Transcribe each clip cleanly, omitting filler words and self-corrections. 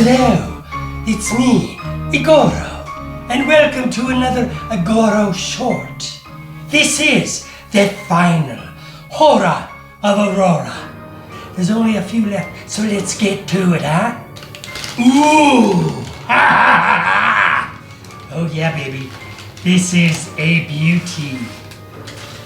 Hello, it's me, Igorro, and welcome to another Igorro short. This is the final Horrah of Aurora. There's only a few left, so let's get to it, huh? Ooh! Ha ha ha! Oh yeah, baby. This is a beauty.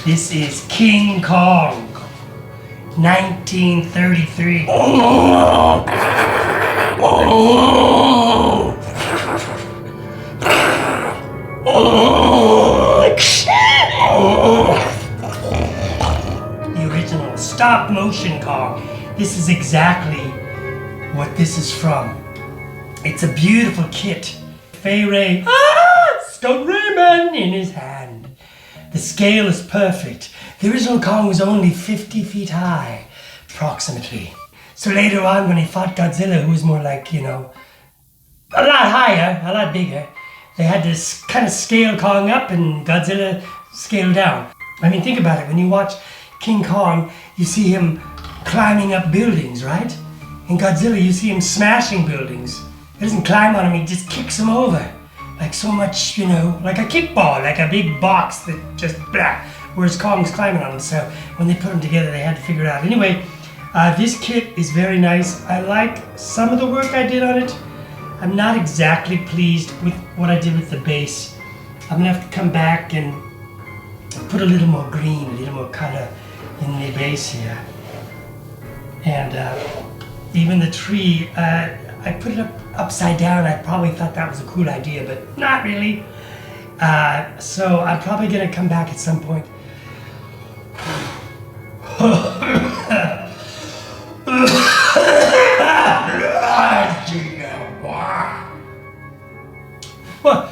This is King Kong, 1933. The original stop motion Kong. This is exactly what this is from. It's a beautiful kit. Fay Ray, Stone Raymond in his hand. The scale is perfect. The original Kong was only 50 feet high, approximately. So later on, when he fought Godzilla, who was more like, a lot higher, a lot bigger, they had to kind of scale Kong up and Godzilla scale down. I mean, think about it. When you watch King Kong, you see him climbing up buildings, right? In Godzilla, you see him smashing buildings. He doesn't climb on them, he just kicks them over. Like so much, like a kickball, like a big box that just blah. Whereas Kong's climbing on them. So when they put them together, they had to figure it out. Anyway, this kit is very nice. I like some of the work I did on it. I'm not exactly pleased with what I did with the base. I'm gonna have to come back and put a little more green, a little more color in the base here. And even the tree, I put it upside down. I probably thought that was a cool idea, but not really. So I'm probably gonna come back at some point. Well,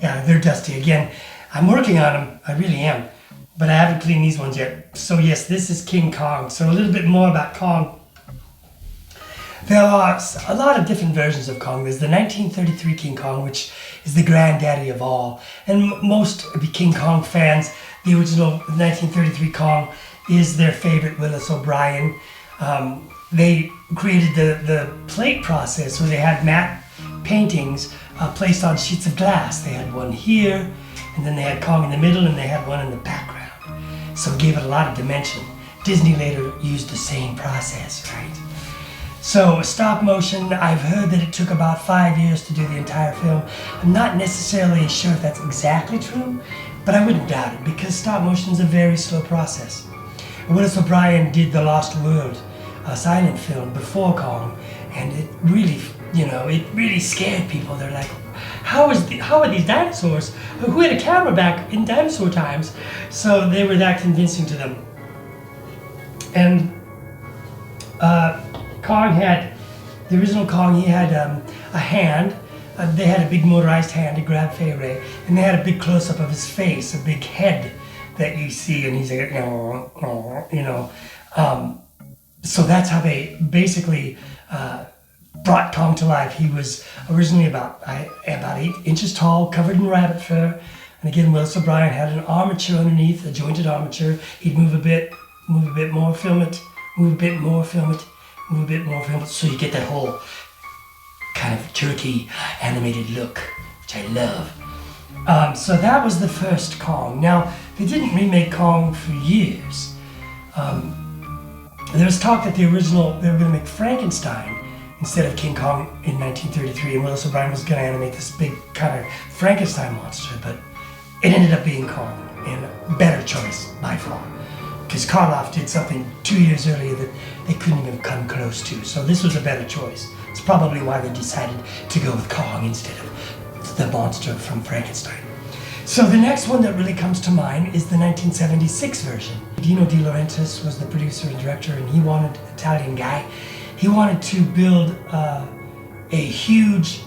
yeah, they're dusty again. I'm working on them, I really am, but I haven't cleaned these ones yet. So yes, this is King Kong. So a little bit more about Kong. There are a lot of different versions of Kong. There's the 1933 King Kong, which is the granddaddy of all. And most King Kong fans, the original 1933 Kong is their favorite, Willis O'Brien. They created the plate process where they had matte paintings placed on sheets of glass. They had one here, and then they had Kong in the middle, and they had one in the background. So it gave it a lot of dimension. Disney later used the same process, right? So stop motion, I've heard that it took about 5 years to do the entire film. I'm not necessarily sure if that's exactly true, but I wouldn't doubt it because stop motion is a very slow process. Willis O'Brien did The Lost World, a silent film before Kong, and it really, it really scared people. They're like, how are these dinosaurs? Who had a camera back in dinosaur times? So they were that convincing to them. And the original Kong, he had a hand. They had a big motorized hand to grab Fay Ray, and they had a big close-up of his face, a big head that you see, and he's like, so that's how they basically brought Kong to life. He was originally about 8 inches tall, covered in rabbit fur, and again, Willis O'Brien had an armature underneath, a jointed armature. He'd move a bit more, film it, move a bit more, film it, move a bit more, film it, so you get that whole kind of jerky animated look, which I love. So that was the first Kong. Now, they didn't remake Kong for years. There was talk that they were going to make Frankenstein instead of King Kong in 1933, and Willis O'Brien was going to animate this big kind of Frankenstein monster, but it ended up being Kong, and a better choice by far. Because Karloff did something 2 years earlier that they couldn't even come close to, so this was a better choice. It's probably why they decided to go with Kong instead of the monster from Frankenstein. So the next one that really comes to mind is the 1976 version. Dino De Laurentiis was the producer and director, and he wanted, Italian guy, he wanted to build a huge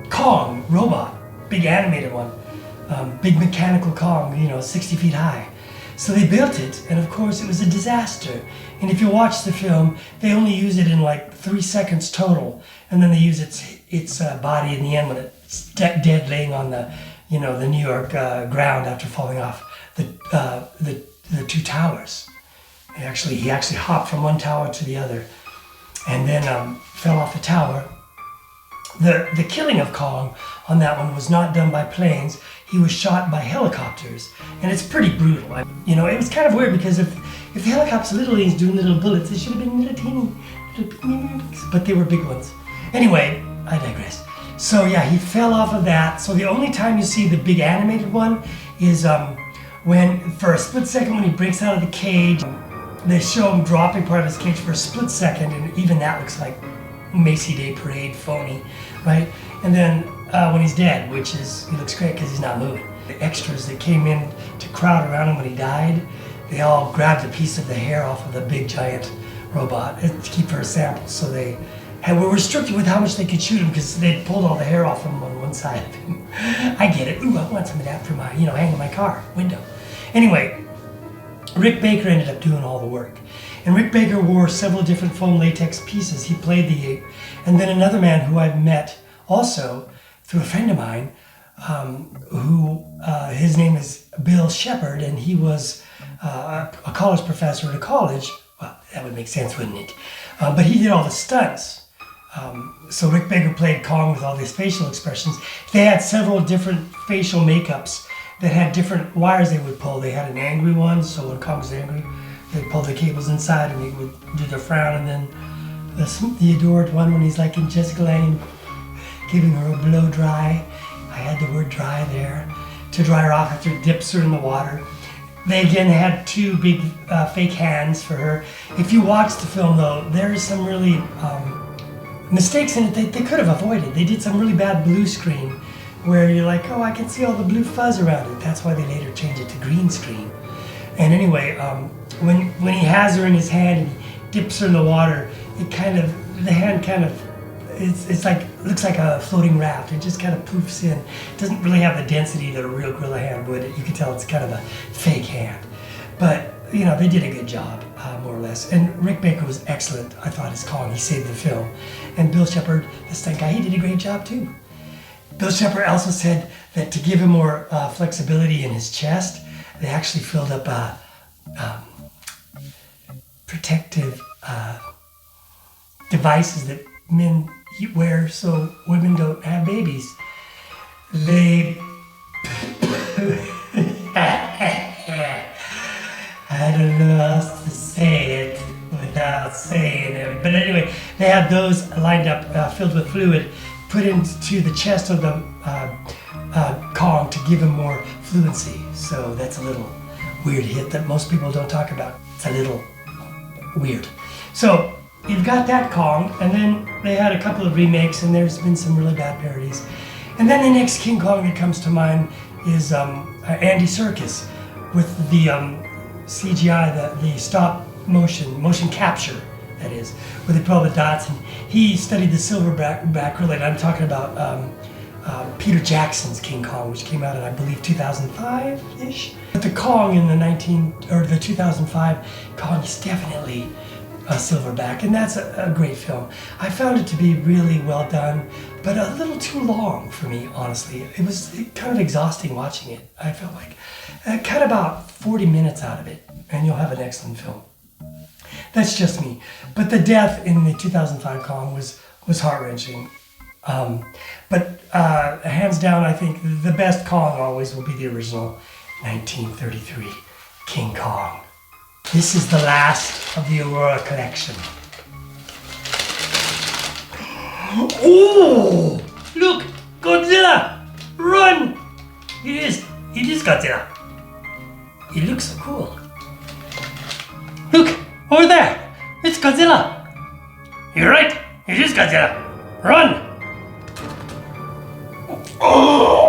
Kong robot, big animated one, big mechanical Kong, 60 feet high. So they built it, and of course it was a disaster. And if you watch the film, they only use it in like 3 seconds total, and then they use its body in the end when it's dead laying on the the New York ground after falling off the two towers. He actually hopped from one tower to the other, and then fell off the tower The killing of Kong on that one was not done by planes. He was shot by helicopters, and it's pretty brutal. You know, it was kind of weird because if the helicopters literally is doing little bullets, it should have been little teeny, but they were big ones. Anyway, I digress. So yeah, he fell off of that. So the only time you see the big animated one is when, for a split second, when he breaks out of the cage, they show him dropping part of his cage for a split second, and even that looks like Macy Day Parade phony, right? And then when he's dead, which is, he looks great because he's not moving. The extras that came in to crowd around him when he died, they all grabbed a piece of the hair off of the big giant robot to keep for a sample. So they were restricted with how much they could shoot him because they'd pulled all the hair off him on one side of him. I get it. Ooh, I want some of that for my, hang in my car window. Anyway, Rick Baker ended up doing all the work. And Rick Baker wore several different foam latex pieces. He played the ape. And then another man who I've met also through a friend of mine, his name is Bill Shepard, and he was a college professor at a college. Well, that would make sense, wouldn't it? But he did all the stunts. So Rick Baker played Kong with all these facial expressions. They had several different facial makeups that had different wires they would pull. They had an angry one, so when Kong was angry, they'd pull the cables inside and he would do the frown, and then the adored one when he's like in Jessica Lange, giving her a blow dry. I had the word dry there, to dry her off after it dips her in the water. They again had two big fake hands for her. If you watch the film though, there is some really mistakes in it they could have avoided. They did some really bad blue screen where you're like, oh, I can see all the blue fuzz around it. That's why they later changed it to green screen. And anyway, when he has her in his hand and he dips her in the water, the hand kind of, it's like, looks like a floating raft. It just kind of poofs in. It doesn't really have the density that a real gorilla hand would. You can tell it's kind of a fake hand. But, they did a good job, more or less. And Rick Baker was excellent, I thought, as Kong. He saved the film. And Bill Shepard, the stunt guy, he did a great job too. Bill Shepard also said that to give him more flexibility in his chest, they actually filled up protective devices that men wear so women don't have babies. They I don't know how else to say it without saying it. But anyway, they had those lined up, filled with fluid, put into the chest of the Kong to give him more fluency. So that's a little weird hit that most people don't talk about. It's a little weird. So you've got that Kong, and then they had a couple of remakes, and there's been some really bad parodies. And then the next King Kong that comes to mind is Andy Serkis with the CGI, the stop motion capture, that is, where they put all the dots. And he studied the silverback gorilla. I'm talking about Peter Jackson's King Kong, which came out in, I believe, 2005-ish. But the Kong in the 2005 Kong is definitely a silverback, and that's a great film. I found it to be really well done, but a little too long for me, honestly. It was kind of exhausting watching it. I felt like cut about 40 minutes out of it, and you'll have an excellent film. That's just me. But the death in the 2005 Kong was heart-wrenching. But hands down, I think the best Kong always will be the original 1933 King Kong. This is the last of the Aurora collection. Oh! Look! Godzilla! Run! It is Godzilla. He looks so cool. Look! Over there! It's Godzilla! You're right! It is Godzilla! Run! Oh!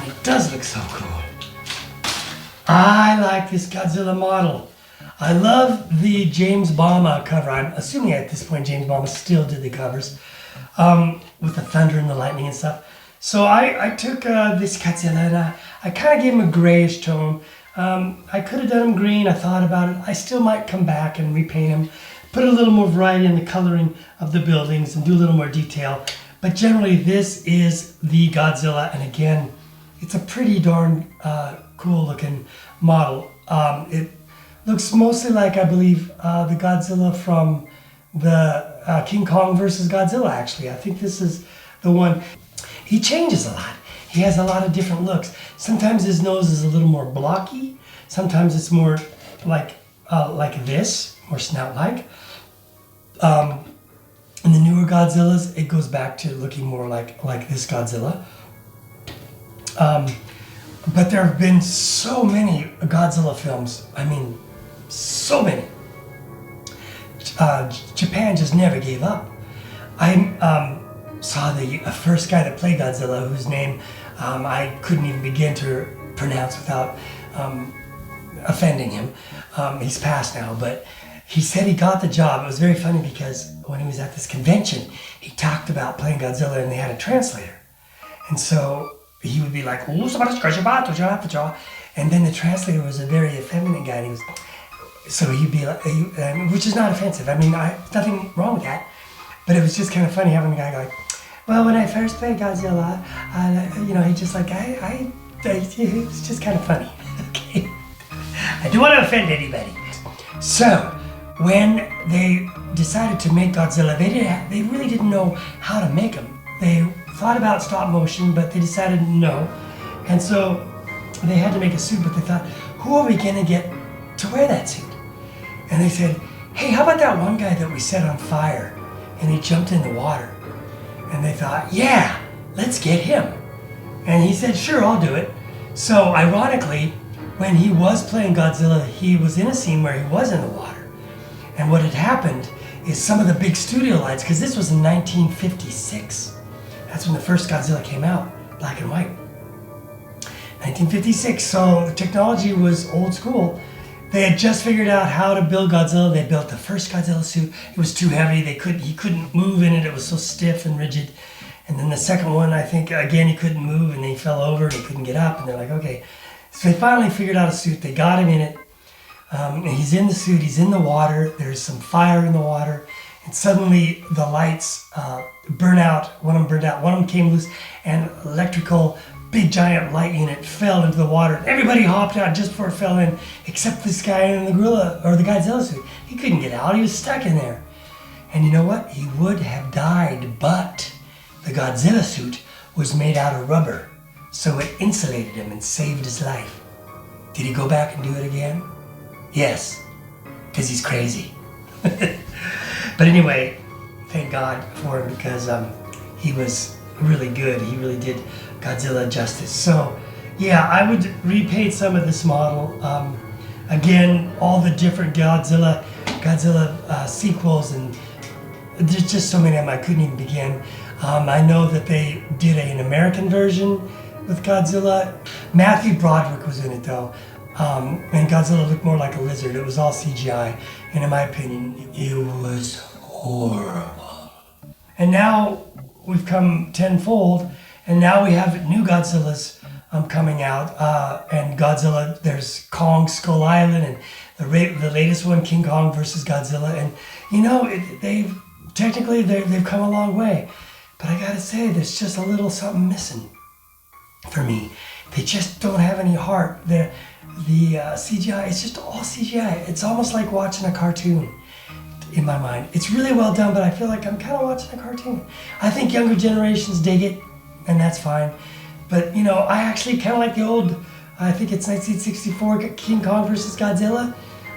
It does look so cool. I like this Godzilla model. I love the James Bama cover. I'm assuming at this point James Bama still did the covers with the thunder and the lightning and stuff. So I took this Godzilla and I kind of gave him a grayish tone. I could have done him green. I thought about it. I still might come back and repaint him, put a little more variety in the coloring of the buildings and do a little more detail. But generally, this is the Godzilla, and again, it's a pretty darn cool looking model. It looks mostly like, I believe, the Godzilla from the King Kong versus Godzilla, actually. I think this is the one. He changes a lot. He has a lot of different looks. Sometimes his nose is a little more blocky. Sometimes it's more like this, more snout-like. In the newer Godzillas, it goes back to looking more like this Godzilla. But there have been so many Godzilla films. I mean, so many. Japan just never gave up. I saw the first guy that played Godzilla, whose name I couldn't even begin to pronounce without offending him. He's passed now, but he said he got the job. It was very funny because when he was at this convention, he talked about playing Godzilla and they had a translator. And so he would be like, and then the translator was a very effeminate guy. And so he'd be like, which is not offensive. I mean, nothing wrong with that. But it was just kind of funny having a guy go like, well, when I first played Godzilla, he just like, it was just kind of funny. Okay. I don't want to offend anybody. So, when they decided to make Godzilla, they really didn't know how to make him. They thought about stop motion, but they decided no. And so they had to make a suit, but they thought, who are we going to get to wear that suit? And they said, hey, how about that one guy that we set on fire and he jumped in the water? And they thought, yeah, let's get him. And he said, sure, I'll do it. So ironically, when he was playing Godzilla, he was in a scene where he was in the water. And what had happened is some of the big studio lights, because this was in 1956. That's when the first Godzilla came out, black and white. 1956, so the technology was old school. They had just figured out how to build Godzilla. They built the first Godzilla suit. It was too heavy. He couldn't move in it. It was so stiff and rigid. And then the second one, I think, again, he couldn't move and he fell over and he couldn't get up. And they're like, okay. So they finally figured out a suit. They got him in it. And he's in the suit. He's in the water. There's some fire in the water. And suddenly the lights burn out. One of them burned out. One of them came loose. And electrical, big giant light unit fell into the water. Everybody hopped out just before it fell in, except this guy in the gorilla or the Godzilla suit. He couldn't get out. He was stuck in there. And you know what? He would have died, but the Godzilla suit was made out of rubber, so it insulated him and saved his life. Did he go back and do it again? Yes, because he's crazy. But anyway, thank God for him because he was really good. He really did Godzilla justice. So yeah, I would repaint some of this model. Again, all the different Godzilla sequels, and there's just so many of them I couldn't even begin. I know that they did an American version with Godzilla. Matthew Broderick was in it though, and Godzilla looked more like a lizard. It was all CGI, and in my opinion, it was horrible. And now we've come tenfold, and now we have new Godzillas coming out. And Godzilla, there's Kong Skull Island, and the latest one, King Kong versus Godzilla. And you know, they've come a long way. But I gotta say, there's just a little something missing for me. They just don't have any heart. The CGI, it's just all CGI. It's almost like watching a cartoon in my mind. It's really well done, but I feel like I'm kind of watching a cartoon. I think younger generations dig it, and that's fine. But you know, I actually kind of like the old, I think it's 1964 King Kong versus Godzilla.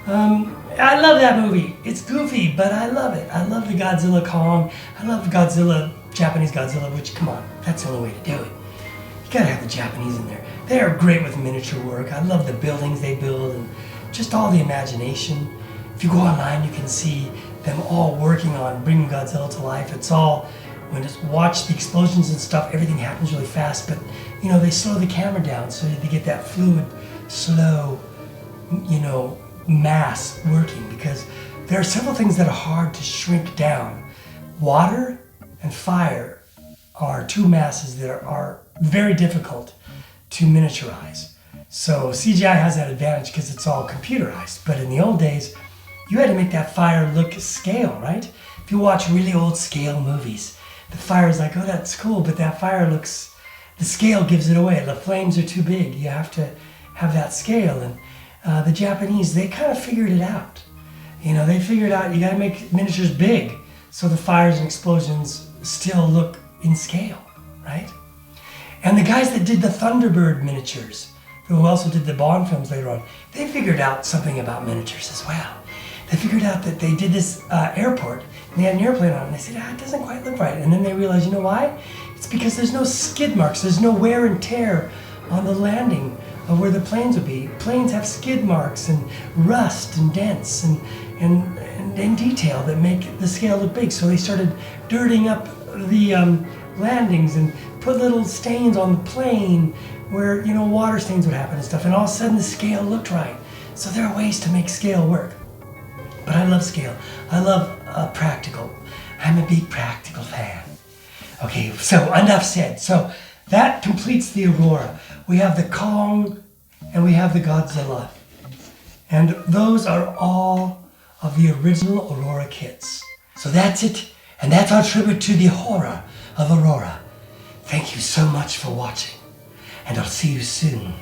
I love that movie. It's goofy, but I love it. I love the Godzilla Kong. I love the Godzilla, Japanese Godzilla, which, come on, that's the only way to do it. You gotta have the Japanese in there. They are great with miniature work. I love the buildings they build and just all the imagination. If you go online, you can see them all working on bringing Godzilla to life. It's all, when you watch the explosions and stuff, everything happens really fast, but you know, they slow the camera down so they get that fluid, slow, you know, mass working, because there are several things that are hard to shrink down. Water and fire are two masses that are very difficult to miniaturize. So CGI has that advantage because it's all computerized. But in the old days, you had to make that fire look scale, right? If you watch really old scale movies, the fire is like, oh, that's cool, but that fire looks, the scale gives it away. The flames are too big. You have to have that scale. And the Japanese, they kind of figured it out. You know, they figured out you got to make miniatures big so the fires and explosions still look in scale, right? And the guys that did the Thunderbird miniatures, who also did the Bond films later on, they figured out something about miniatures as well. They figured out that they did this airport, and they had an airplane on it, and they said, it doesn't quite look right. And then they realized, you know why? It's because there's no skid marks, there's no wear and tear on the landing of where the planes would be. Planes have skid marks and rust and dents and detail that make the scale look big. So they started dirtying up the landings and put little stains on the plane where, you know, water stains would happen and stuff. And all of a sudden the scale looked right. So there are ways to make scale work. But I love scale. I love practical. I'm a big practical fan. Okay, so enough said. So that completes the Aurora. We have the Kong and we have the Godzilla. And those are all of the original Aurora kits. So that's it. And that's our tribute to the horror of Aurora. Thank you so much for watching. And I'll see you soon.